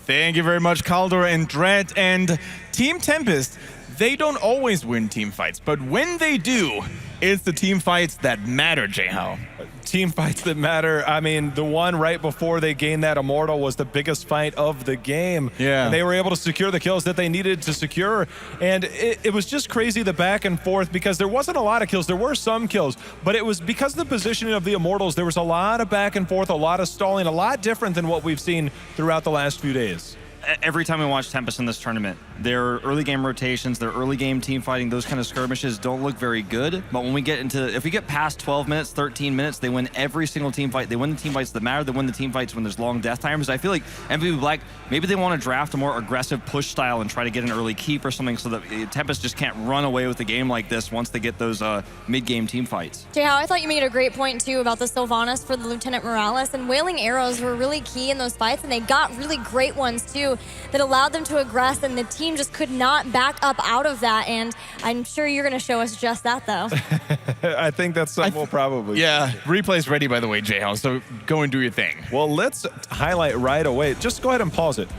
Thank you very much, Caldor and Dread. And Team Tempest, they don't always win team fights, but when they do, it's the team fights that matter, J-How. Team fights that matter. I mean, the one right before they gained that Immortal was the biggest fight of the game. Yeah. And they were able to secure the kills that they needed to secure. And it was just crazy, the back and forth, because there wasn't a lot of kills. There were some kills, but it was because of the positioning of the Immortals, there was a lot of back and forth, a lot of stalling, a lot different than what we've seen throughout the last few days. Every time we watch Tempest in this tournament, their early game rotations, their early game team fighting, those kind of skirmishes don't look very good. But when we get into, if we get past 12 minutes, 13 minutes, they win every single team fight. They win the team fights that matter. They win the team fights when there's long death times. I feel like MVP Black, maybe they want to draft a more aggressive push style and try to get an early keep or something so that Tempest just can't run away with the game like this once they get those mid-game team fights. J-How, I thought you made a great point too about the Sylvanas for the Lieutenant Morales, and Wailing Arrows were really key in those fights, and they got really great ones too that allowed them to aggress, and the team just could not back up out of that. And I'm sure you're going to show us just that, though. I think that's something we'll probably. Yeah, replay's ready, by the way, J-How, so go and do your thing. Well, let's highlight right away. Just go ahead and pause it.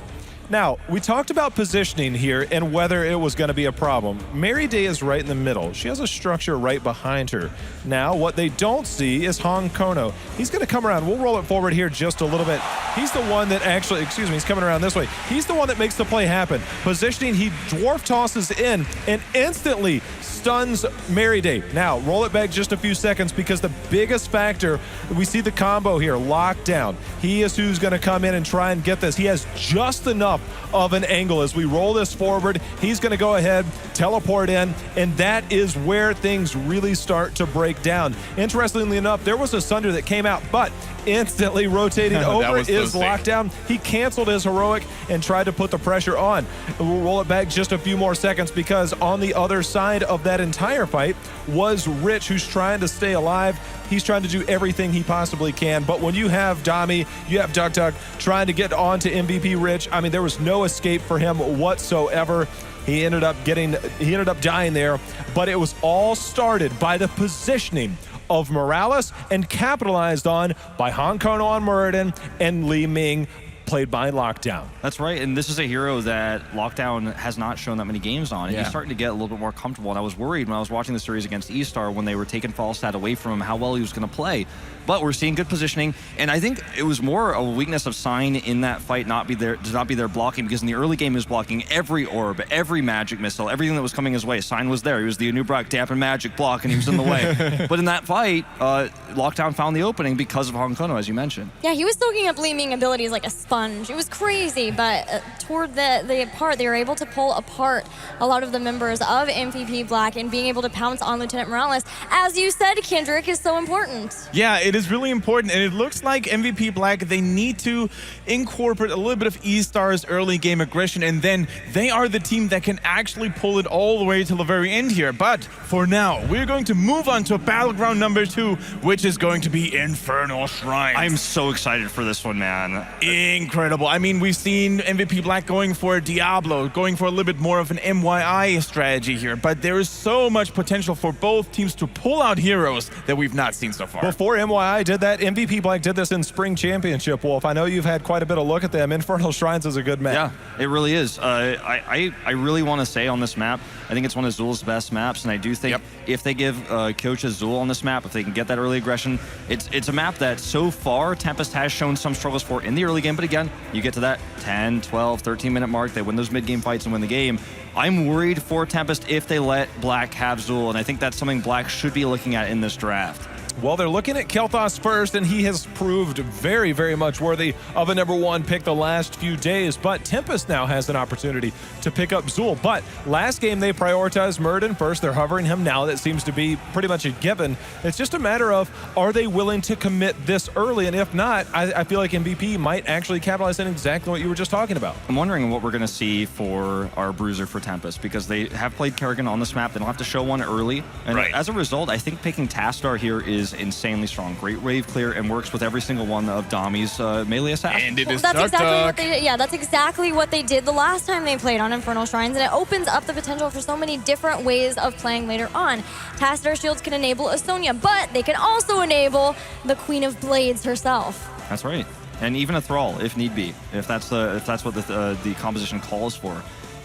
Now, we talked about positioning here and whether it was going to be a problem. Mary Day is right in the middle. She has a structure right behind her. Now, what they don't see is Han Kono. He's going to come around. We'll roll it forward here just a little bit. He's the one that actually, excuse me, he's coming around this way. He's the one that makes the play happen. Positioning, he dwarf tosses in and instantly stuns Mary Day. Now, roll it back just a few seconds because the biggest factor, we see the combo here, lockdown. He is who's going to come in and try and get this. He has just enough of an angle. As we roll this forward, he's going to go ahead, teleport in, and that is where things really start to break down. Interestingly enough, there was a Sunder that came out, but instantly rotating over is lockdown. He canceled his heroic and tried to put the pressure on. We'll roll it back just a few more seconds because on the other side of that entire fight was Rich, who's trying to stay alive. He's trying to do everything he possibly can. But when you have Dami, you have Duck Duck trying to get on to MVP Rich, I mean, there was no escape for him whatsoever. He ended up dying there, but it was all started by the positioning of Morales and capitalized on by Han Kono on Muradin and Li Ming, played by Lockdown. That's right, and this is a hero that Lockdown has not shown that many games on, and he's starting to get a little bit more comfortable, and I was worried when I was watching the series against E-Star when they were taking Falstad away from him, how well he was going to play. But we're seeing good positioning, and I think it was more a weakness of Sign in that fight not be there blocking, because in the early game he was blocking every orb, every magic missile, everything that was coming his way. Sign was there. He was the Anubrak dampen magic block, and he was in the way. But in that fight, Lockdown found the opening because of Hong Kono, as you mentioned. Yeah, he was soaking up Li Ming abilities like a sponge. It was crazy, but toward the part, they were able to pull apart a lot of the members of MVP Black, and being able to pounce on Lieutenant Morales, as you said, Kendrick, is so important. Yeah, it is really important, and it looks like MVP Black, they need to incorporate a little bit of E-Star's early game aggression, and then they are the team that can actually pull it all the way to the very end here. But for now, we're going to move on to battleground number 2, which is going to be Infernal Shrines. I'm so excited for this one, man. Incredible. I mean, we've seen MVP Black going for Diablo, going for a little bit more of an MYI strategy here, but there is so much potential for both teams to pull out heroes that we've not seen so far. Before MYI did that, MVP Black did this in Spring Championship, Wolf. I know you've had quite a bit of look at them. Infernal Shrines is a good map. Yeah, it really is. I really want to say on this map, I think it's one of Zul's best maps, and I do think if they give Coach Zul on this map, if they can get that early aggression, it's a map that so far Tempest has shown some struggles for in the early game, but again, you get to that 10, 12, 13-minute mark, they win those mid-game fights and win the game. I'm worried for Tempest if they let Black have Zul, and I think that's something Black should be looking at in this draft. Well, they're looking at Kel'Thas first, and he has proved very, very much worthy of a #1 pick the last few days. But Tempest now has an opportunity to pick up Zul. But last game, they prioritized Muradin first. They're hovering him now. That seems to be pretty much a given. It's just a matter of, are they willing to commit this early? And if not, I feel like MVP might actually capitalize on exactly what you were just talking about. I'm wondering what we're going to see for our bruiser for Tempest, because they have played Kerrigan on this map. They don't have to show one early. And as a result, I think picking Tastar here is insanely strong. Great wave clear and works with every single one of Dami's melee assassins. And it is that's Duck exactly Duck. what they did. Yeah, that's exactly what they did the last time they played on Infernal Shrines, and it opens up the potential for so many different ways of playing later on. Tassadar Shields can enable a Sonya, but they can also enable the Queen of Blades herself. That's right. and even a Thrall if need be, if that's what the composition calls for.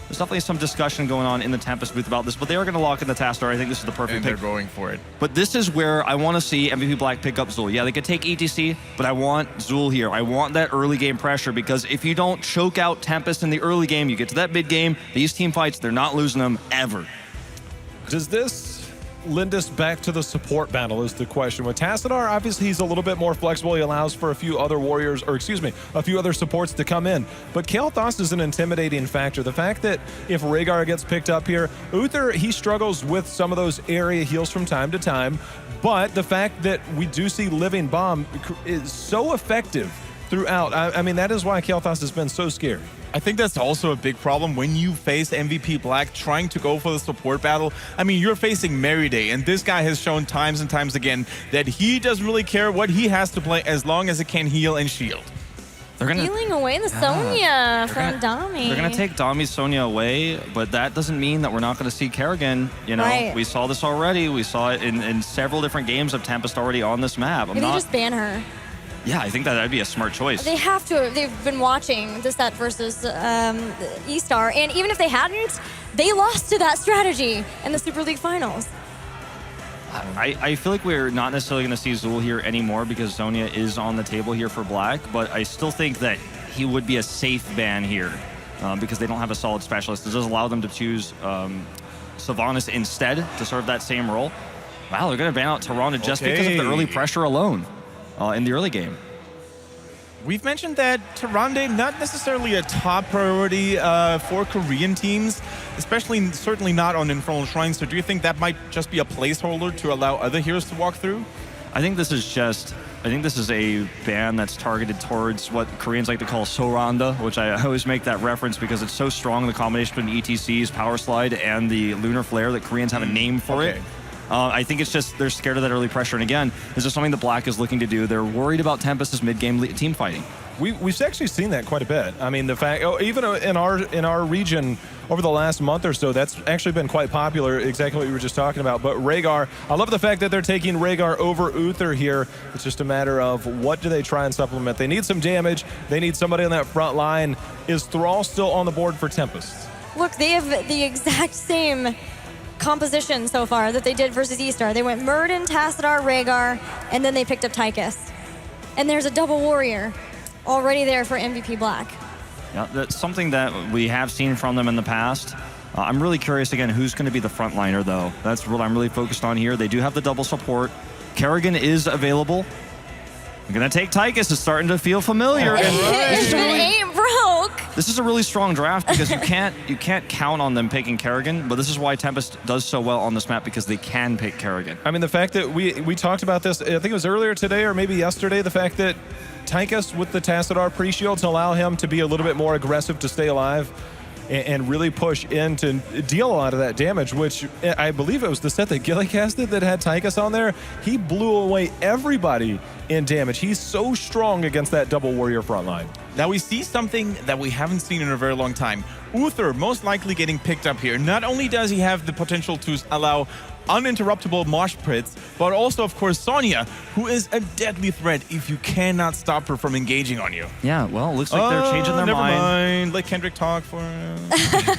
There's definitely some discussion going on in the Tempest booth about this, but they are going to lock in the Tassadar. I think this is the perfect And pick. they're going for it. But this is where I want to see MVP Black pick up Zul. Yeah, they could take ETC, but I want Zul here. I want that early game pressure, because if you don't choke out Tempest in the early game, you get to that mid game, these team fights, they're not losing them ever. Does this lend us back to the support battle is the question. With Tassadar, obviously he's a little bit more flexible. He allows for a few other warriors, or excuse me, a few other supports to come in. But Kael'thas is an intimidating factor. The fact that if Rhaegar gets picked up here, Uther, he struggles with some of those area heals from time to time. But the fact that we do see Living Bomb is so effective throughout. I mean, that is why Kael'thas has been so scary. I think that's also a big problem when you face MVP Black trying to go for the support battle. I mean, you're facing Merryday, and this guy has shown times and times again that he doesn't really care what he has to play as long as it can heal and shield. They're gonna Stealing away the Sonya from Dami. They're gonna take Dami's Sonya away, but that doesn't mean that we're not gonna see Kerrigan. You know, Right. we saw this already. We saw it in several different games of Tempest already on this map. Maybe just ban her. Yeah, I think that'd be a smart choice. They have to. They've been watching the set versus E-Star, and even if they hadn't, they lost to that strategy in the Super League Finals. I feel like we're not necessarily going to see Zul here anymore because Sonya is on the table here for Black, but I still think that he would be a safe ban here because they don't have a solid specialist. It does allow them to choose Sylvanas instead to serve that same role. Wow, they're going to ban out Tyrande just because of the early pressure alone in the early game. We've mentioned that Tyrande not necessarily a top priority for Korean teams, especially certainly not on Infernal Shrine. So do you think that might just be a placeholder to allow other heroes to walk through? I think this is a ban that's targeted towards what Koreans like to call Soranda, which I always make that reference because it's so strong, the combination between ETC's Power Slide and the Lunar Flare, that Koreans have a name for it. I think it's just they're scared of that early pressure. And again, this is something that Black is looking to do. They're worried about Tempest's mid-game team fighting. We've actually seen that quite a bit. I mean, the fact, even in our region over the last month or so, that's actually been quite popular, exactly what you were just talking about. But Rhaegar, I love the fact that they're taking Rhaegar over Uther here. It's just a matter of what do they try and supplement. They need some damage. They need somebody on that front line. Is Thrall still on the board for Tempest? Look, they have the exact same composition so far that they did versus E-Star. They went Murden, Tassadar, Rhaegar, and then they picked up Tychus. And there's a double warrior already there for MVP Black. Yeah, that's something that we have seen from them in the past. I'm really curious, again, who's going to be the frontliner, though. That's what I'm really focused on here. They do have the double support. Kerrigan is available. I'm going to take Tychus. It's starting to feel familiar. It ain't broke. This is a really strong draft because you can't count on them picking Kerrigan, but this is why Tempest does so well on this map, because they can pick Kerrigan. I mean, the fact that we talked about this, I think it was earlier today or maybe yesterday, the fact that Tychus with the Tassadar pre-shield to allow him to be a little bit more aggressive to stay alive and really push in to deal a lot of that damage, which I believe it was the set that Gilly casted that had Tychus on there. He blew away everybody in damage. He's so strong against that double warrior front line. Now we see something that we haven't seen in a very long time. Uther most likely getting picked up here. Not only does he have the potential to allow uninterruptible mosh pits, but also, of course, Sonya, who is a deadly threat if you cannot stop her from engaging on you. Yeah, well, it looks like they're changing their never mind. mind. Let Kendrick talk for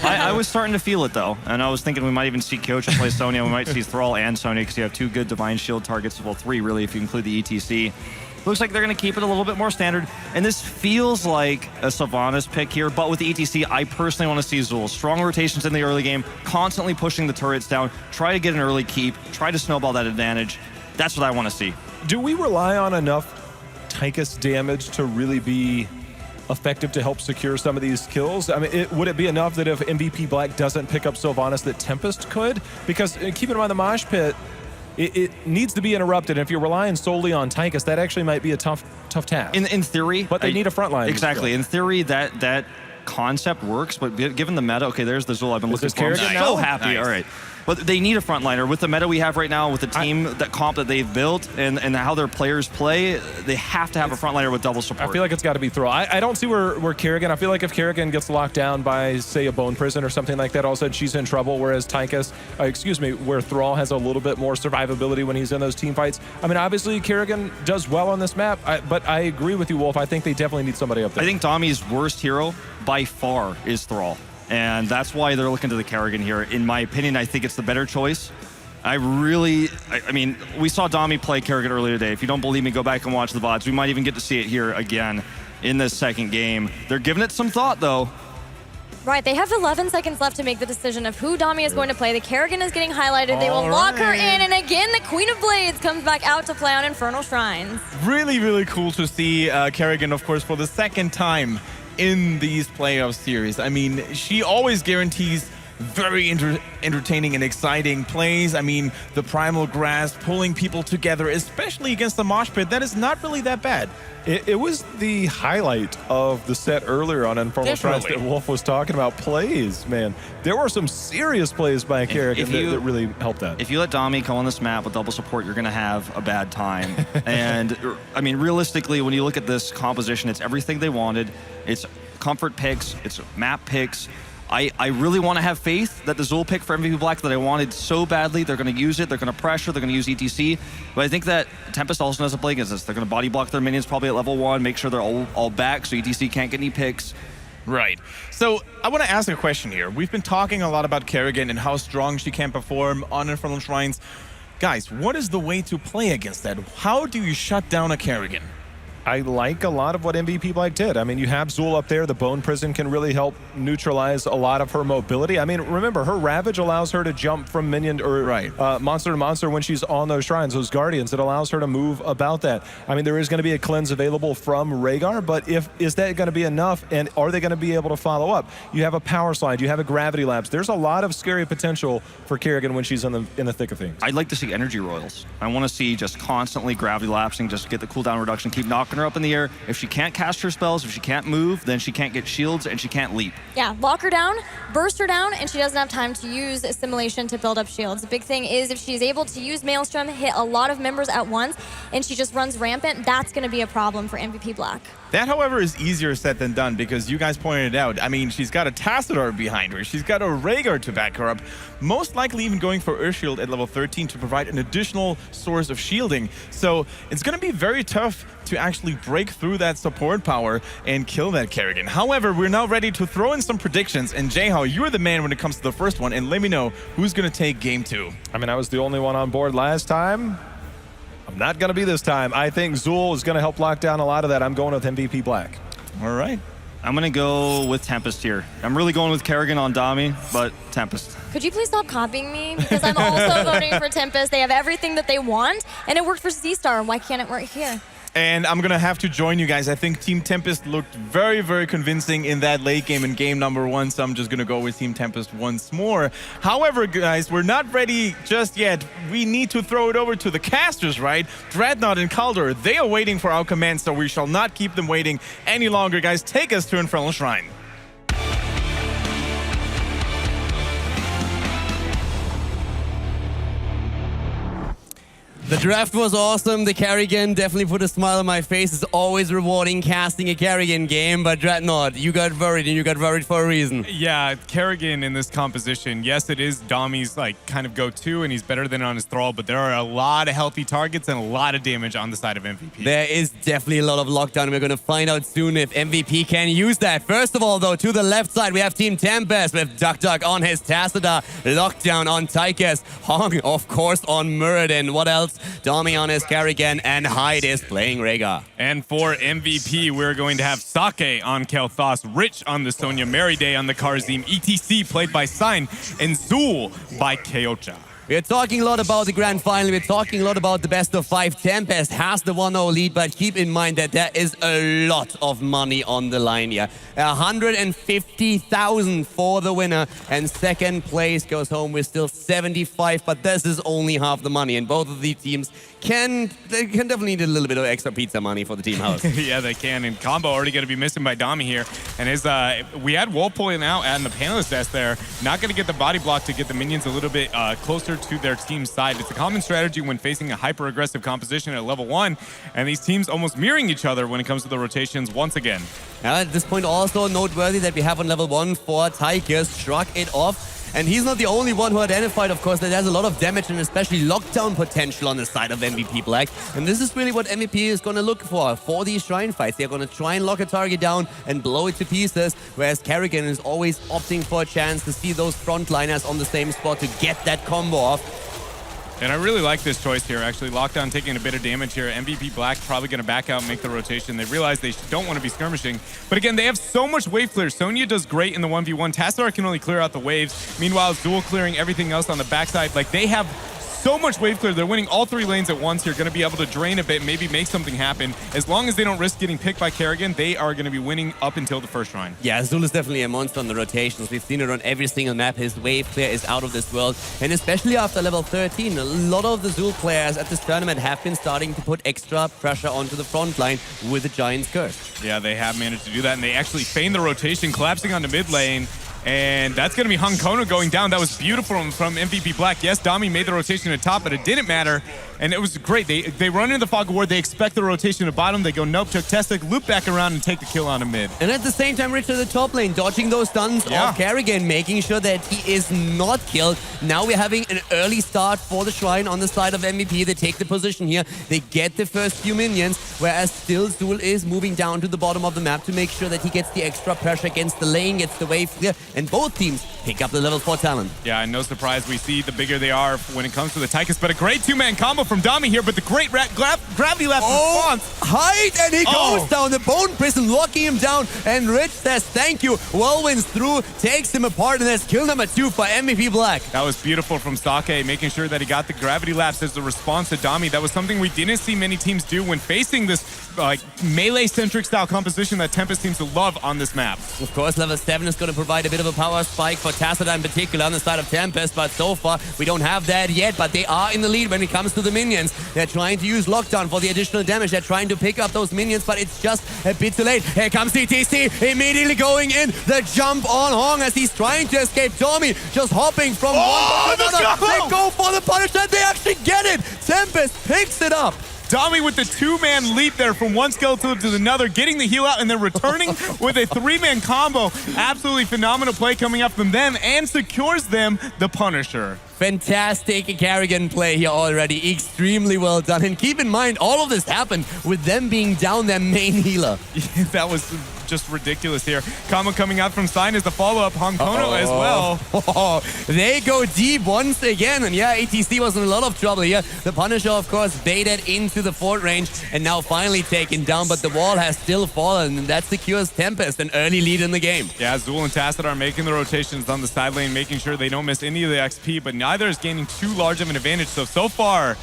I was starting to feel it, though, and I was thinking we might even see Kyocha play Sonya. We might see Thrall and Sonya because you have two good Divine Shield targets. Well, three, really, if you include the ETC. Looks like they're going to keep it a little bit more standard. And this feels like a Sylvanas pick here, but with the ETC, I personally want to see Zul. Strong rotations in the early game, constantly pushing the turrets down, try to get an early keep, try to snowball that advantage. That's what I want to see. Do we rely on enough Tychus damage to really be effective to help secure some of these kills? I mean, would it be enough that if MVP Black doesn't pick up Sylvanas that Tempest could? Because keep in mind the mosh pit, it needs to be interrupted. And if you're relying solely on Tychus, that actually might be a tough task. In theory. But they need a frontline. Exactly. In theory, that concept works, but given the meta, okay, there's the Zul I've been looking for. I'm Kerrigan so now? happy. Nice. All right. But they need a frontliner. With the meta we have right now, with the team, that comp that they've built, and how their players play, they have to have a frontliner with double support. I feel like it's got to be Thrall. I don't see where Kerrigan, I feel like if Kerrigan gets locked down by, say, a Bone Prison or something like that, all of a sudden she's in trouble, whereas Tychus, where Thrall has a little bit more survivability when he's in those team fights. I mean, obviously, Kerrigan does well on this map, but I agree with you, Wolf. I think they definitely need somebody up there. I think Dami's worst hero, by far, is Thrall. And that's why they're looking to the Kerrigan here. In my opinion, I think it's the better choice. I mean, we saw Dami play Kerrigan earlier today. If you don't believe me, go back and watch the VODs. We might even get to see it here again in this second game. They're giving it some thought, though. Right, they have 11 seconds left to make the decision of who Dami is going to play. The Kerrigan is getting highlighted. They will lock her in, and again, the Queen of Blades comes back out to play on Infernal Shrines. Really, really cool to see Kerrigan, of course, for the second time in these playoff series. I mean, she always guarantees very entertaining and exciting plays. I mean, the Primal Grasp, pulling people together, especially against the Mosh Pit, that is not really that bad. It was the highlight of the set earlier on Infernal Shrines that Wolf was talking about. Plays, man. There were some serious plays by Kerrigan that really helped that. If you let Dami come on this map with double support, you're going to have a bad time. And, I mean, realistically, when you look at this composition, it's everything they wanted. It's comfort picks. It's map picks. I really want to have faith that the Zul pick for MVP Black that I wanted so badly, they're going to use it, they're going to pressure, they're going to use ETC. But I think that Tempest also knows how to play against this. They're going to body block their minions probably at level 1, make sure they're all back so ETC can't get any picks. Right. So I want to ask a question here. We've been talking a lot about Kerrigan and how strong she can perform on Infernal Shrines. Guys, what is the way to play against that? How do you shut down a Kerrigan? I like a lot of what MVP Black did. I mean, you have Zul up there. The Bone Prison can really help neutralize a lot of her mobility. I mean, remember, her Ravage allows her to jump from minion or monster to monster when she's on those shrines, those guardians. It allows her to move about that. I mean, there is going to be a cleanse available from Rhaegar, but is that going to be enough? And are they going to be able to follow up? You have a power slide. You have a gravity lapse. There's a lot of scary potential for Kerrigan when she's in the thick of things. I'd like to see energy royals. I want to see just constantly gravity lapsing, just get the cooldown reduction, keep knocking her up in the air. If she can't cast her spells, if she can't move, then she can't get shields and she can't leap. Yeah, lock her down, burst her down, and she doesn't have time to use assimilation to build up shields. The big thing is if she's able to use Maelstrom, hit a lot of members at once, and she just runs rampant, that's going to be a problem for MVP Black. That, however, is easier said than done because you guys pointed it out. I mean, she's got a Tassadar behind her. She's got a Rhaegar to back her up. Most likely even going for Urshield at level 13 to provide an additional source of shielding. So it's going to be very tough to actually break through that support power and kill that Kerrigan. However, we're now ready to throw in some predictions. And Jayhao, you're the man when it comes to the first one. And let me know who's going to take game 2. I mean, I was the only one on board last time. I'm not going to be this time. I think Zul is going to help lock down a lot of that. I'm going with MVP Black. All right. I'm going to go with Tempest here. I'm really going with Kerrigan on Dami, but Tempest. Could you please stop copying me? Because I'm also voting for Tempest. They have everything that they want, and it worked for Z-Star. Why can't it work here? And I'm going to have to join you guys. I think Team Tempest looked very, very convincing in that late game in game number 1, so I'm just going to go with Team Tempest once more. However, guys, we're not ready just yet. We need to throw it over to the casters, right? Dreadnought and Kaldor, they are waiting for our command, so we shall not keep them waiting any longer. Guys, take us to Infernal Shrine. The draft was awesome. The Kerrigan definitely put a smile on my face. It's always rewarding casting a Kerrigan game, but Dreadnought, you got worried, and you got worried for a reason. Yeah, Kerrigan in this composition, yes, it is Dami's kind of go-to, and he's better than on his Thrall, but there are a lot of healthy targets and a lot of damage on the side of MVP. There is definitely a lot of lockdown, and we're going to find out soon if MVP can use that. First of all, though, to the left side, we have Team Tempest with Duck on his Tassadar, lockdown on Tychus, Hong, of course, on Muradin. What else? Dami on his Kerrigan, and Hyde is playing Rhaegar. And for MVP, we're going to have Sake on Kel'Thas, Rich on the Sonya, Meriday on the Karzim, ETC played by Sign, and Zul by Keocha. We're talking a lot about the grand final. We're talking a lot about the best of 5. Tempest has the 1-0 lead, but keep in mind that there is a lot of money on the line here. 150,000 for the winner, and second place goes home with still 75, but this is only half the money, and both of these teams can definitely need a little bit of extra pizza money for the team house. Yeah, they can. And combo already going to be missing by Dami here. And his we had Wolf pulling out on the panelist desk there. Not going to get the body block to get the minions a little bit closer to their team's side. It's a common strategy when facing a hyper-aggressive composition at level 1. And these teams almost mirroring each other when it comes to the rotations once again. At this point, also noteworthy that we have on level 1 for Tigers, shrug it off. And he's not the only one who identified, of course, that there's a lot of damage and especially lockdown potential on the side of MVP Black. And this is really what MVP is going to look for these Shrine fights. They're going to try and lock a target down and blow it to pieces, whereas Kerrigan is always opting for a chance to see those frontliners on the same spot to get that combo off. And I really like this choice here, actually. Lockdown taking a bit of damage here. MVP Black probably going to back out and make the rotation. They realize they don't want to be skirmishing. But again, they have so much wave clear. Sonya does great in the 1v1. Tassadar can only clear out the waves. Meanwhile, Zool clearing everything else on the backside. Like, they have so much wave clear. They're winning all 3 lanes at once here. Going to be able to drain a bit, maybe make something happen. As long as they don't risk getting picked by Kerrigan, they are going to be winning up until the first shrine. Yeah, Zul is definitely a monster on the rotations. We've seen it on every single map. His wave clear is out of this world. And especially after level 13, a lot of the Zul players at this tournament have been starting to put extra pressure onto the front line with the Giant's Curse. Yeah, they have managed to do that, and they actually feign the rotation, collapsing onto mid lane. And that's going to be Hung Kono going down. That was beautiful from MVP Black. Yes, Dami made the rotation at top, but it didn't matter. And it was great. They run into the Fog of War. They expect the rotation to bottom. They go nope, Chuck Testic, loop back around and take the kill on a mid. And at the same time, Richard, the top lane, dodging those stuns off Kerrigan, making sure that he is not killed. Now we're having an early start for the Shrine on the side of MVP. They take the position here. They get the first few minions, whereas still Zul is moving down to the bottom of the map to make sure that he gets the extra pressure against the lane, gets the wave clear, and both teams pick up the level 4 talent. Yeah, and no surprise, we see the bigger they are when it comes to the Tychus, but a great 2-man combo from Dami here, but the great gravity left response. Hide, and he goes down. The Bone Prison locking him down, and Rich says thank you. Whirlwinds through, takes him apart, and that's kill number 2 for MVP Black. That was beautiful from Sake, making sure that he got the gravity lapse as the response to Dami. That was something we didn't see many teams do when facing this melee-centric style composition that Tempest seems to love on this map. Of course, level 7 is going to provide a bit of a power spike for Tassadar in particular on the side of Tempest, but so far we don't have that yet, but they are in the lead when it comes to the minions. They're trying to use Lockdown for the additional damage. They're trying to pick up those minions, but it's just a bit too late. Here comes DTC, immediately going in. The jump on Hong as he's trying to escape. Tommy just hopping from one to another. They go for the punish, and they actually get it. Tempest picks it up. Dami with the 2-man leap there from one skeleton to another, getting the heal out and then returning with a 3-man combo. Absolutely phenomenal play coming up from them and secures them the Punisher. Fantastic Kerrigan play here already. Extremely well done. And keep in mind, all of this happened with them being down their main healer. Yeah, that was just ridiculous here. Combo coming out from Sign as the follow-up. Hong Kono as well. They go deep once again. And yeah, ATC was in a lot of trouble here. The Punisher, of course, baited into the fort range and now finally taken down. But the wall has still fallen, and that secures Tempest, an early lead in the game. Yeah, Zool and Tacit are making the rotations on the side lane, making sure they don't miss any of the XP, but neither is gaining too large of an advantage. So far,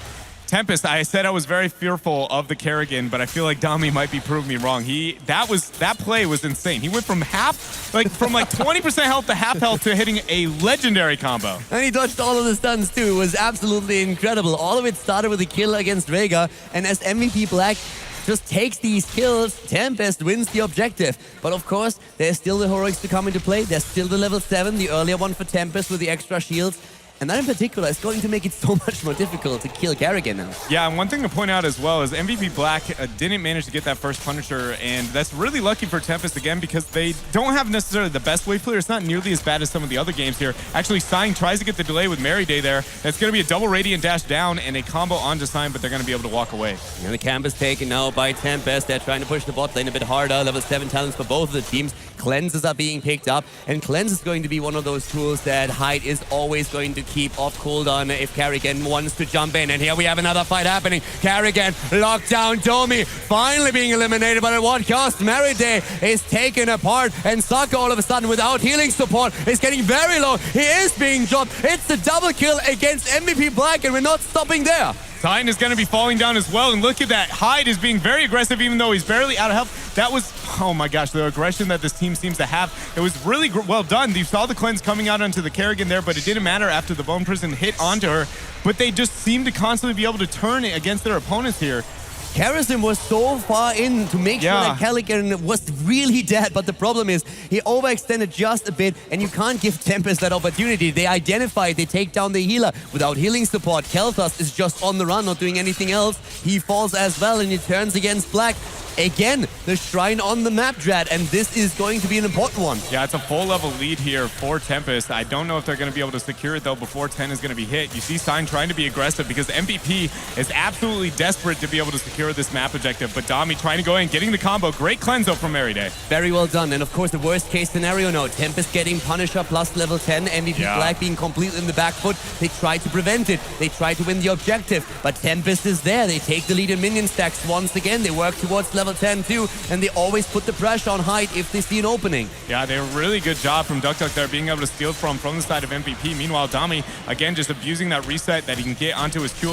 Tempest, I said I was very fearful of the Kerrigan, but I feel like Dami might be proving me wrong. That play was insane. He went from 20% health to half health to hitting a legendary combo. And he dodged all of the stuns too. It was absolutely incredible. All of it started with a kill against Vega, and as MVP Black just takes these kills, Tempest wins the objective. But of course, there's still the heroics to come into play. There's still the level 7, the earlier one for Tempest with the extra shields. And that in particular is going to make it so much more difficult to kill Kerrigan now. Yeah, and one thing to point out as well is MVP Black didn't manage to get that first Punisher, and that's really lucky for Tempest again because they don't have necessarily the best wave clear. It's not nearly as bad as some of the other games here. Actually, Sign tries to get the delay with Mary Day there. That's going to be a double Radiant dash down and a combo onto Sign, but they're going to be able to walk away. And the camp is taken now by Tempest. They're trying to push the bot lane a bit harder. Level 7 talents for both of the teams. Cleanses are being picked up, and Cleanse is going to be one of those tools that Hyde is always going to keep off cooldown if Kerrigan wants to jump in. And here we have another fight happening. Kerrigan locked down. Domi finally being eliminated, but at what cost? Meride is taken apart, and Saka all of a sudden without healing support is getting very low. He is being dropped. It's the double kill against MVP Black, and we're not stopping there. Sign is going to be falling down as well, and look at that. Hyde is being very aggressive even though he's barely out of health. That was, oh my gosh, the aggression that this team seems to have. It was really well done. You saw the cleanse coming out onto the Kerrigan there, but it didn't matter after the Bone Prison hit onto her. but they just seem to constantly be able to turn it against their opponents here. Harrison was so far in to make sure that Caligan was really dead, but the problem is he overextended just a bit, and you can't give Tempest that opportunity. They identify, they take down the healer without healing support. Kel'Thas is just on the run, not doing anything else. He falls as well, and he turns against Black. Again, the shrine on the map, Drad, and this is going to be an important one. Yeah, it's a full level lead here for Tempest. I don't know if they're going to be able to secure it, though, before 10 is going to be hit. You see Sign trying to be aggressive because MVP is absolutely desperate to be able to secure this map objective, but Dami trying to go in, getting the combo. Great cleanse, though, from Merryday. Very well done, and of course, the worst case scenario now, Tempest getting Punisher plus level 10, MVP Black being completely in the back foot. They try to prevent it. They try to win the objective, but Tempest is there. They take the lead in minion stacks once again. They work towards level 10 too, and they always put the pressure on Hyde if they see an opening. Yeah, they were really good job from Duck there, being able to steal from the side of MVP. Meanwhile, Dami, again, just abusing that reset that he can get onto his Q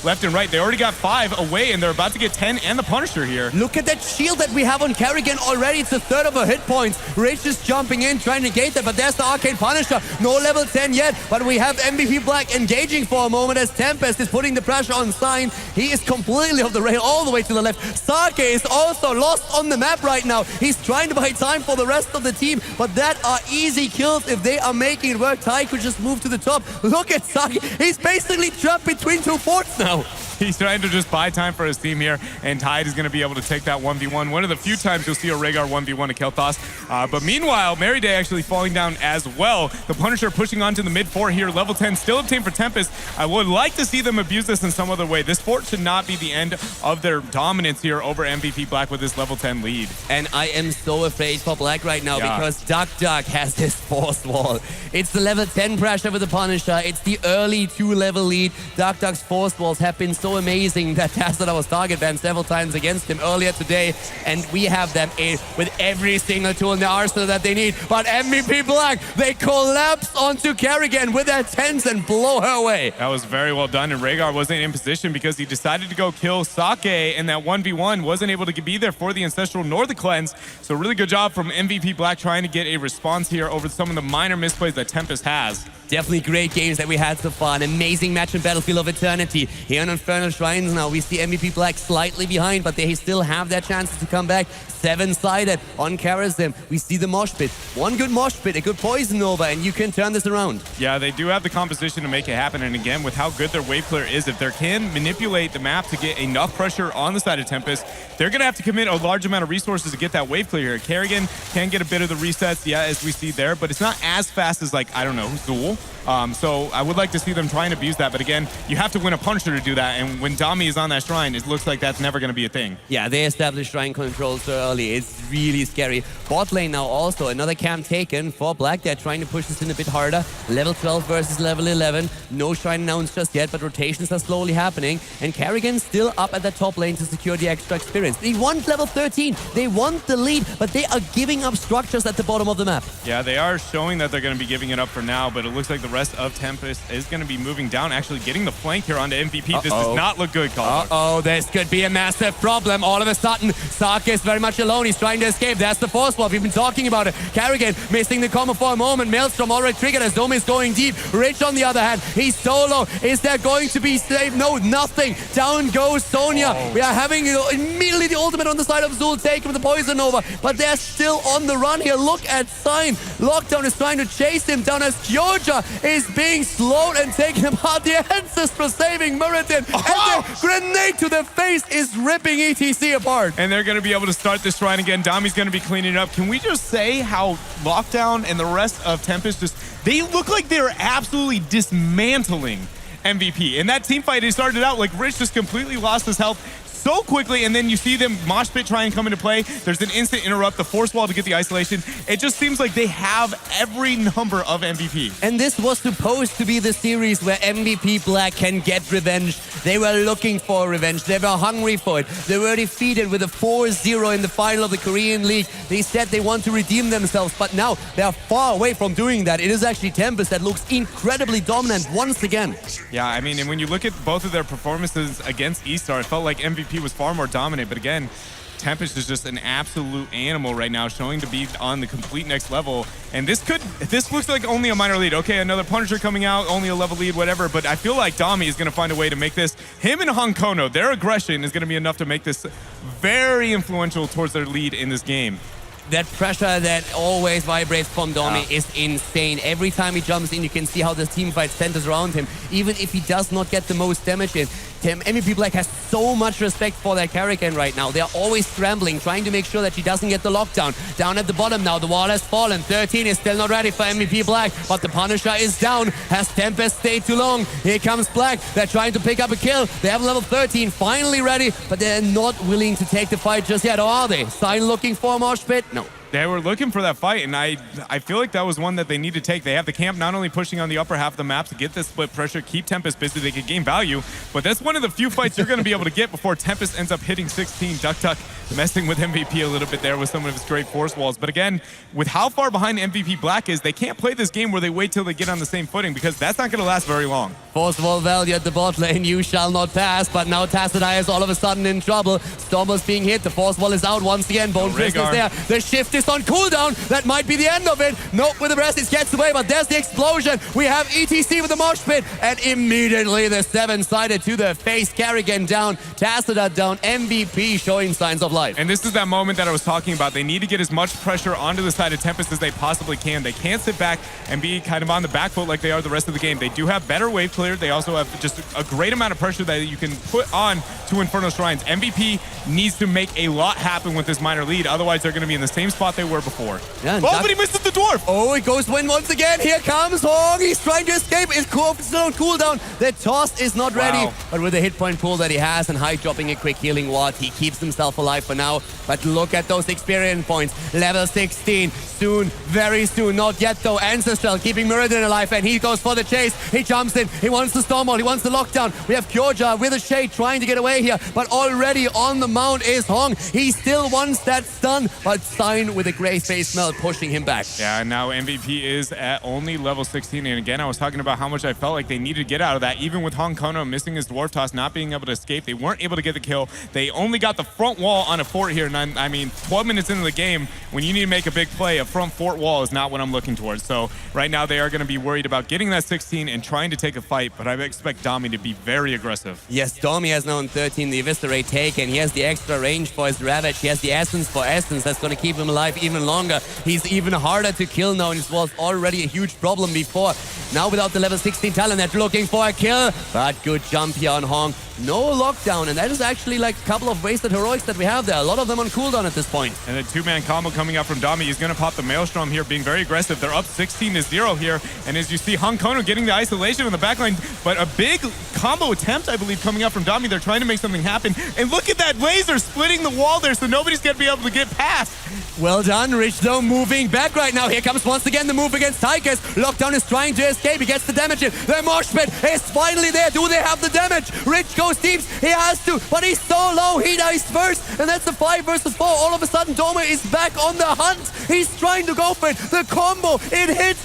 left and right. They already got 5 away, and they're about to get 10 and the Punisher here. Look at that shield that we have on Kerrigan already. It's a third of her hit points. Rage just jumping in, trying to negate that, but there's the Arcane Punisher. No level 10 yet, but we have MVP Black engaging for a moment as Tempest is putting the pressure on Sign. He is completely off the rail all the way to the left. Sake is also lost on the map right now. He's trying to buy time for the rest of the team, but that are easy kills if they are making it work. Ty could just move to the top. Look at Sake. He's basically trapped between 2 forts now. He's trying to just buy time for his team here, and Tide is going to be able to take that 1v1. One of the few times you'll see a Rhaegar 1v1 to Kel'Thas. But meanwhile, Merryday actually falling down as well. The Punisher pushing onto the mid 4 here. Level 10 still obtained for Tempest. I would like to see them abuse this in some other way. This fort should not be the end of their dominance here over MVP Black with this level 10 lead. And I am so afraid for Black right now because Duck has this force wall. It's the level 10 pressure with the Punisher. It's the early 2-level lead. Duck's force walls have been so amazing that Tassadar was target banned several times against him earlier today, and we have them with every single tool in the arsenal that they need. But MVP Black, they collapse onto Kerrigan with their 10s and blow her away. That was very well done, and Rhaegar wasn't in position because he decided to go kill Sake in that 1v1, wasn't able to be there for the Ancestral nor the cleanse. So really good job from MVP Black trying to get a response here over some of the minor misplays that Tempest has. Definitely great games that we had so far. An amazing match in Battlefield of Eternity. Here on Infernal Shrines now, we see MVP Black slightly behind, but they still have their chances to come back. 7-sided on Karazim. We see the mosh pit. One good mosh pit, a good poison over, and you can turn this around. Yeah, they do have the composition to make it happen. And again, with how good their wave clear is, if they can manipulate the map to get enough pressure on the side of Tempest, they're going to have to commit a large amount of resources to get that wave clear here. Kerrigan can get a bit of the resets, as we see there, but it's not as fast as, like, I don't know, Zool. So I would like to see them try and abuse that. But again, you have to win a Punisher to do that. And when Dami is on that shrine, it looks like that's never going to be a thing. Yeah, they established shrine control so early. It's really scary. Bot lane now also. Another camp taken for Black. They're trying to push this in a bit harder. Level 12 versus level 11. No shrine announced just yet, but rotations are slowly happening. And Kerrigan still up at the top lane to secure the extra experience. They want level 13. They want the lead, but they are giving up structures at the bottom of the map. Yeah, they are showing that they're going to be giving it up for now, but it looks like the rest of Tempest is going to be moving down, actually getting the flank here onto MVP. This does not look good, Colin. This could be a massive problem. All of a sudden, Sake is very much alone. He's trying to escape. That's the force wall. We've been talking about it. Kerrigan missing the combo for a moment. Maelstrom already triggered as Dome is going deep. Rich on the other hand, he's solo. Is there going to be save? No, nothing. Down goes Sonya. We are having immediately the ultimate on the side of Zul taken with the poison over, but they're still on the run here. Look at Sign. Lockdown is trying to chase him down as Kyoja is being slowed and taken apart. The Ancestor saving Muradin, and the grenade to the face is ripping ETC apart. And they're going to be able to start this shrine again. Dami's going to be cleaning it up. Can we just say how Lockdown and the rest of Tempest they look like they're absolutely dismantling MVP. And that team fight, it started out like Rich just completely lost his health so quickly, and then you see them mosh pit try and come into play. There's an instant interrupt, the force wall to get the isolation. It just seems like they have every number of MVP. And this was supposed to be the series where MVP Black can get revenge. They were looking for revenge. They were hungry for it. They were defeated with a 4-0 in the final of the Korean League. They said they want to redeem themselves, but now they are far away from doing that. It is actually Tempest that looks incredibly dominant once again. Yeah, I mean, and when you look at both of their performances against E-Star, it felt like MVP MVP was far more dominant, but again, Tempest is just an absolute animal right now, showing to be on the complete next level. And this looks like only a minor lead. Okay, another Punisher coming out, only a level lead, whatever. But I feel like Dami is going to find a way to make this. Him and Honkono, their aggression is going to be enough to make this very influential towards their lead in this game. That pressure that always vibrates from Domi is insane. Every time he jumps in, you can see how the team fight centers around him. Even if he does not get the most damage in, MVP Black has so much respect for their character right now. They're always scrambling, trying to make sure that she doesn't get the lockdown. Down at the bottom now, the wall has fallen. 13 is still not ready for MVP Black, but the Punisher is down. Has Tempest stayed too long? Here comes Black. They're trying to pick up a kill. They have level 13 finally ready, but they're not willing to take the fight just yet, or are they? Sign looking for a mosh pit? No. They were looking for that fight, and I feel like that was one that they need to take. They have the camp not only pushing on the upper half of the map to get this split pressure, keep Tempest busy, they could gain value, but that's one of the few fights you're going to be able to get before Tempest ends up hitting 16. Duck messing with MVP a little bit there with some of his great force walls. But again, with how far behind MVP Black is, they can't play this game where they wait till they get on the same footing, because that's not going to last very long. Force wall value at the bot lane, you shall not pass, but now Tassadai is all of a sudden in trouble. Stormer's being hit, the force wall is out once again, Bone Fist is there, the shift is on cooldown, that might be the end of it. Nope, with the rest it gets away, but there's the explosion. We have ETC with the mosh pit, and immediately the 7-sided to the face, Kerrigan down, Tassadai down, MVP showing signs of life. And this is that moment that I was talking about. They need to get as much pressure onto the side of Tempest as they possibly can. They can't sit back and be kind of on the back foot like they are the rest of the game. They do have better wave clear. They also have just a great amount of pressure that you can put on to Inferno Shrines. MVP needs to make a lot happen with this minor lead. Otherwise, they're going to be in the same spot they were before. Yeah, oh, but he misses the dwarf. Oh, it goes win once again. Here comes Hong. He's trying to escape. His curve is still on cooldown. The toss is not ready. But with the hit point pool that he has and high dropping a quick healing ward, he keeps himself alive for now. But look at those experience points. Level 16. Soon, very soon. Not yet though. Ancestral keeping Muradin alive, and he goes for the chase. He jumps in. He wants the Stormwall. He wants the lockdown. We have Kyoja with a shade trying to get away here. But already on the mount is Hong. He still wants that stun, but Sign with a gray face smell pushing him back. Yeah, and now MVP is at only level 16. And again, I was talking about how much I felt like they needed to get out of that. Even with Honkono missing his dwarf toss, not being able to escape, they weren't able to get the kill. They only got the front wall on a fort here. And I mean, 12 minutes into the game, when you need to make a big play, a front fort wall is not what I'm looking towards. So right now they are going to be worried about getting that 16 and trying to take a fight, but I expect Dami to be very aggressive. Yes, Dami has now on 13 the Eviscerate taken. He has the extra range for his Ravage. He has the Essence for Essence. That's going to keep him alive even longer. He's even harder to kill now, and it was already a huge problem before. Now without the level 16 talent, they're looking for a kill, but good jump here on Hong. No lockdown, and that is actually like a couple of wasted heroics that we have there. A lot of them on cooldown at this point. And a two-man combo coming out from Dami. He's going to pop the Maelstrom here, being very aggressive. They're up 16-0 here, and as you see, Honkono getting the isolation in the backline, but a big combo attempt, I believe, coming out from Dami. They're trying to make something happen, and look at that laser splitting the wall there, so nobody's going to be able to get past. Well done, Rich though moving back right now. Here comes once again the move against Tychus. Lockdown is trying to escape. He gets the damage in. The mosh pit is finally there. Do they have the damage? Rich goes deep. He has to, but he's so low. He dies first, and that's the 5 versus 4. All of a sudden, Doma is back on the hunt. He's trying to go for it. The combo, it hits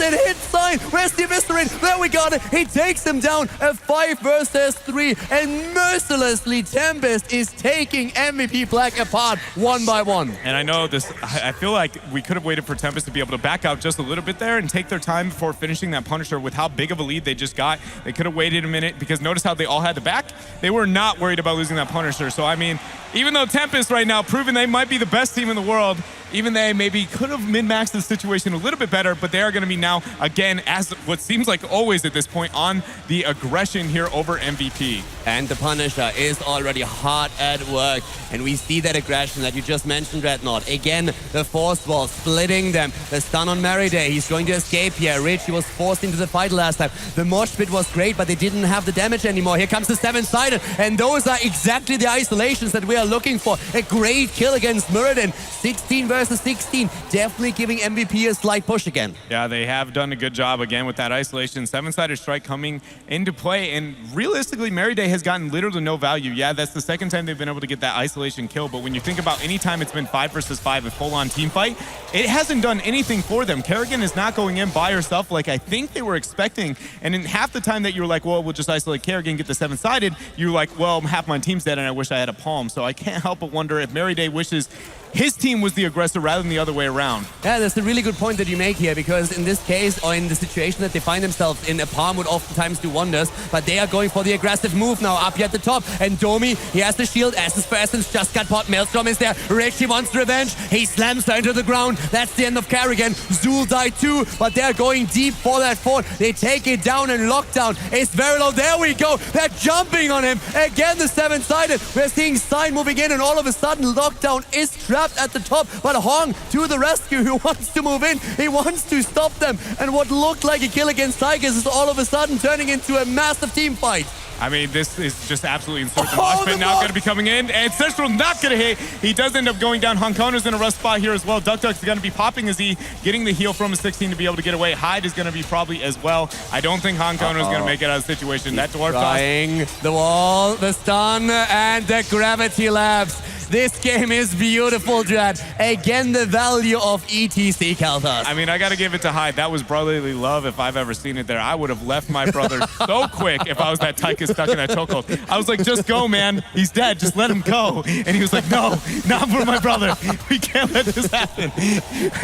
Sign. Where's the Eviscerate? There we got it. He takes him down. A 5 versus 3, and mercilessly Tempest is taking MVP Black apart one by one. And I know this, I feel like we could have waited for Tempest to be able to back out just a little bit there and take their time before finishing that Punisher. With how big of a lead they just got, they could have waited a minute, because notice how they all had the back. They were not worried about losing that Punisher. So I mean, even though Tempest right now proving they might be the best team in the world, even they maybe could have min-maxed the situation a little bit better, but they are going to be now, again, as what seems like always at this point, on the aggression here over MVP. And the Punisher is already hard at work. And we see that aggression that you just mentioned, Dreadnought. Again, the force wall splitting them. The stun on Merryday. He's going to escape here. Rich, he was forced into the fight last time. The mosh pit was great, but they didn't have the damage anymore. Here comes the 7-sided. And those are exactly the isolations that we are looking for. A great kill against Muradin. 16 versus versus 16, definitely giving MVP a slight push again. Yeah, they have done a good job again with that isolation. 7-sided strike coming into play, and realistically, Mary Day has gotten little to no value. Yeah, that's the second time they've been able to get that isolation kill, but when you think about any time it's been 5 versus 5, a full-on team fight, it hasn't done anything for them. Kerrigan is not going in by herself like I think they were expecting, and in half the time that you were like, well, we'll just isolate Kerrigan, get the 7-sided, you're like, well, half my team's dead and I wish I had a palm. So I can't help but wonder if Mary Day wishes his team was the aggressor rather than the other way around. Yeah, that's a really good point that you make here, because in this case, or in the situation that they find themselves in, a palm would oftentimes do wonders, but they are going for the aggressive move now up here at the top. And Domi, he has the shield, Essence for Essence just got pot. Maelstrom is there, Rich, he wants revenge, he slams her into the ground. That's the end of Kerrigan. Zul died too, but they're going deep for that fort. They take it down, and Lockdown is very low. There we go, they're jumping on him. Again, the 7-sided. We're seeing Sign moving in, and all of a sudden, Lockdown is trapped at the top, but Hong to the rescue, who wants to move in, he wants to stop them, and what looked like a kill against Tigers is all of a sudden turning into a massive team fight. I mean, this is just absolutely insane. The mosh pit now going to be coming in, and Central not going to hit. He does end up going down. Honkono's in a rough spot here as well. Duck's going to be popping as he getting the heal from a 16 to be able to get away. Hyde is going to be probably as well. I don't think Honkono is going to make it out of the situation. That dwarf trying the wall, the stun, and the gravity labs. This game is beautiful, Dread. Again, the value of ETC, Kalthus. I mean, I got to give it to Hyde. That was brotherly love if I've ever seen it there. I would have left my brother so quick if I was that Tychus stuck in that chokehold. I was like, just go, man. He's dead. Just let him go. And he was like, no, not for my brother. We can't let this happen.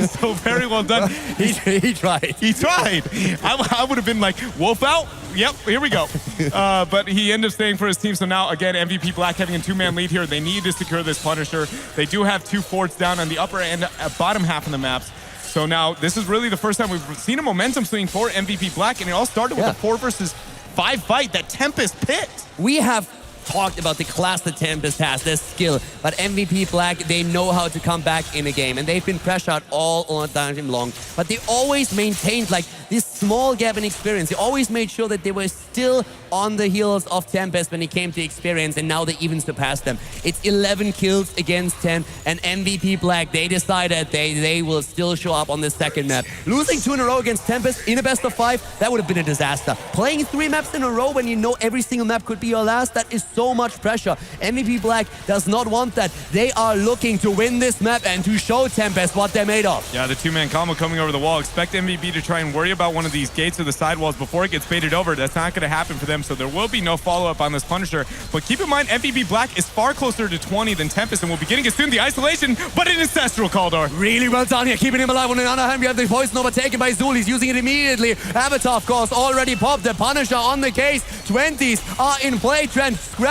So very well done. He tried. He tried. I would have been like, wolf out. Yep, here we go. But he ended up staying for his team. So now, again, MVP Black having a 2-man lead here. They need to secure this Punisher. They do have 2 forts down on the upper and bottom half of the maps. So now this is really the first time we've seen a momentum swing for MVP Black, and it all started with a 4 versus 5 fight that Tempest picked. We have talked about the class that Tempest has, their skill, but MVP Black, they know how to come back in a game, and they've been pressured all time long, but they always maintained like this small gap in experience. They always made sure that they were still on the heels of Tempest when it came to experience, and now they even surpassed them. It's 11 kills against 10, and MVP Black, they decided they will still show up on the second map. Losing 2 in a row against Tempest in a best of 5, that would have been a disaster. Playing 3 maps in a row when you know every single map could be your last, that is so much pressure. MVP Black does not want that. They are looking to win this map and to show Tempest what they're made of. Yeah, the 2-man combo coming over the wall. Expect MVP to try and worry about one of these gates or the sidewalls before it gets baited over. That's not going to happen for them, so there will be no follow-up on this Punisher. But keep in mind, MVP Black is far closer to 20 than Tempest, and will be getting it soon. The isolation, but an Ancestral, Kaldor. Really well done here, keeping him alive. On the other hand, we have the poison overtaken by Zul. He's using it immediately. Avatar, of course, already popped. The Punisher on the case. 20s are in play. Transgression.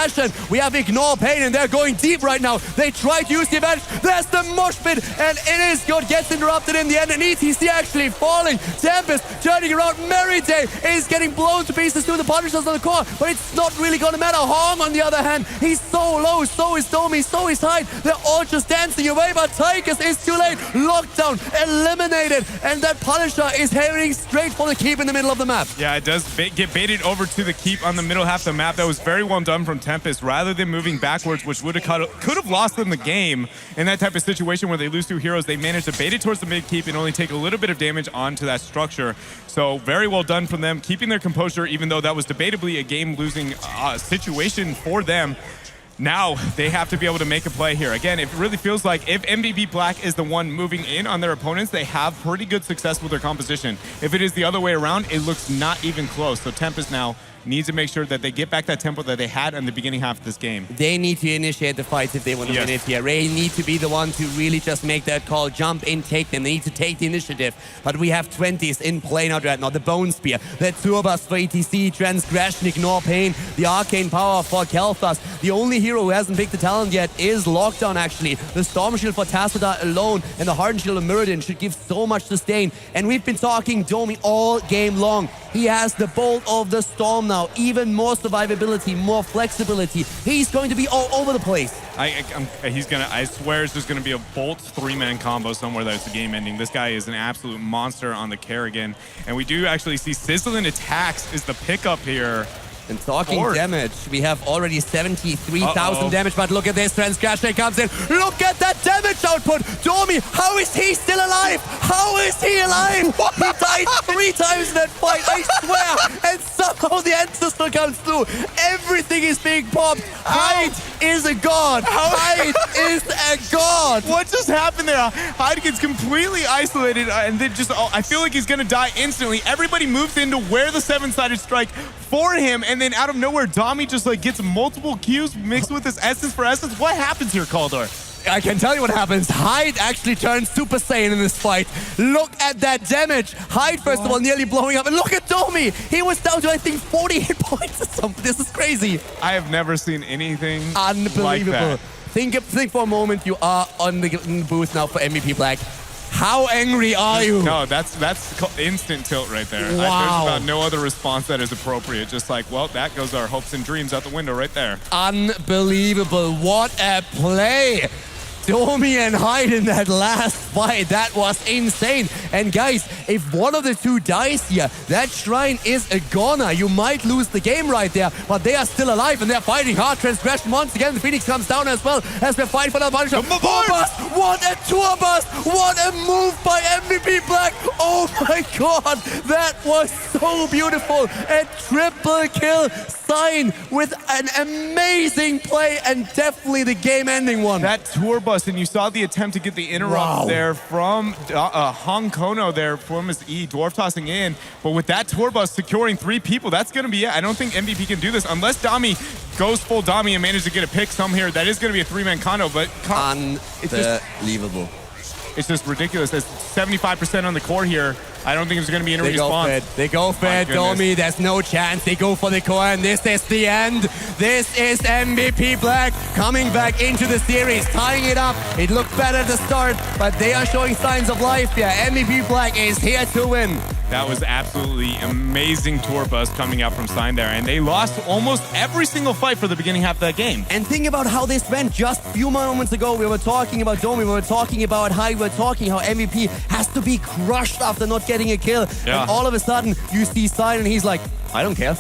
We have Ignore Pain, and they're going deep right now. They try to use the advantage. There's the mosh pit, and it is good. Gets interrupted in the end, and ETC actually falling. Tempest turning around. Mary Day is getting blown to pieces through the Punishers on the core, but it's not really gonna matter. Hong, on the other hand, he's so low. So is Domi. So is Hyde. They're all just dancing away, but Tychus is too late. Lockdown eliminated, and that Punisher is heading straight for the keep in the middle of the map. Yeah, it does get baited over to the keep on the middle half of the map. That was very well done from Tempest. Rather than moving backwards, which could have lost them the game in that type of situation where they lose 2 heroes, they managed to bait it towards the mid keep and only take a little bit of damage onto that structure. So very well done from them, keeping their composure, even though that was debatably a game-losing situation for them. Now they have to be able to make a play here. Again, it really feels like if MVP Black is the one moving in on their opponents, they have pretty good success with their composition. If it is the other way around, it looks not even close. So Tempest now needs to make sure that they get back that tempo that they had in the beginning half of this game. They need to initiate the fights if they want to win it here. They need to be the one to really just make that call, jump in, take them. They need to take the initiative. But we have 20s in play now, Dreadnought, the Bone Spear, the Turbas for ETC, Transgression, Ignore Pain, the Arcane Power for Kel'Thas. The only hero who hasn't picked the talent yet is Lockdown, actually. The Storm Shield for Tassadar alone and the Hardened Shield of Mirrodin should give so much sustain. And we've been talking Domi all game long. He has the Bolt of the Storm now. Even more survivability, more flexibility. He's going to be all over the place. I swear it's just gonna be a Bolt 3-man combo somewhere that's the game ending. This guy is an absolute monster on the Kerrigan. And we do actually see Sizzling Attacks is the pickup here And talking Ford. damage, we have already 73,000 Uh-oh. damage, but look at this, Transgression comes in. Look at that damage output! Domi, how is he still alive? How is he alive? He died 3 times in that fight, I swear! And somehow the Ancestor comes through. Everything is being popped. Hyde is a god. Hyde is a god. What just happened there? Hyde gets completely isolated and then just, I feel like he's going to die instantly. Everybody moves into where the 7-sided strike for him, and then out of nowhere, Dami just like gets multiple Qs mixed with his essence for essence. What happens here, Kaldor? I can tell you what happens. Hyde actually turns Super Saiyan in this fight. Look at that damage. Hyde, first of all, nearly blowing up. And look at Domi. He was down to, I think, 40 hit points or something. This is crazy. I have never seen anything Unbelievable. like that. Think for a moment. You are in the booth now for MVP Black. How angry are you? No, that's instant tilt right there. There's Wow. about no other response that is appropriate. Just like, well, that goes our hopes and dreams out the window right there. Unbelievable. What a play. Domi and Hyde in that last fight. That was insane. And guys, if one of the two dies here, that shrine is a goner. You might lose the game right there, but they are still alive and they're fighting hard. Transgression once again. The Phoenix comes down as well as we're fighting for the Punisher. Tour bus! What a tour bus! What a move by MVP Black! Oh my god! That was so beautiful. A triple kill. Sign with an amazing play and definitely the game-ending one. That tour bus, and you saw the attempt to get the interrupt there from Hong Kono there from his E, dwarf tossing in. But with that tour bus securing 3 people, that's going to be it. I don't think MVP can do this unless Dami goes full Dami and manages to get a pick some here. That is going to be a 3-man combo, but Unbelievable. it's just ridiculous. There's 75% on the core here. I don't think there's going to be any response. They go for it, Domi. There's no chance. They go for the core, and this is the end. This is MVP Black coming back into the series, tying it up. It looked better at the start, but they are showing signs of life here. MVP Black is here to win. That was absolutely amazing tour bus coming out from Sign there, and they lost almost every single fight for the beginning half of that game. And think about how this went just a few moments ago. We were talking about Domi, we were talking about Hyde, we were talking how MVP has to be crushed after not getting a kill. Yeah. And all of a sudden, you see Sign and he's like, I don't care.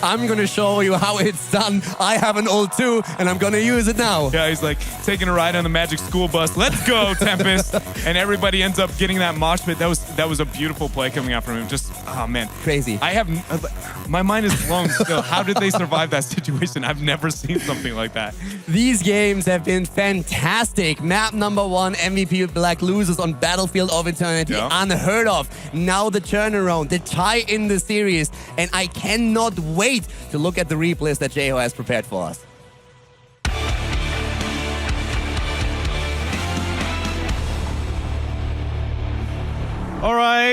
I'm gonna show you how it's done. I have an ult too, and I'm gonna use it now. Yeah, he's like taking a ride on the Magic School Bus. Let's go, Tempest! And everybody ends up getting that mosh pit. That was a beautiful play coming out from him. Just, oh man, Crazy. My mind is blown still. How did they survive that situation? I've never seen something like that. These games have been fantastic. Map number 1, MVP Black loses on Battlefield of Eternity. Yeah. Unheard of. Now the turnaround, the tie in the series. And I cannot wait to look at the replays that Jeho has prepared for us. All right.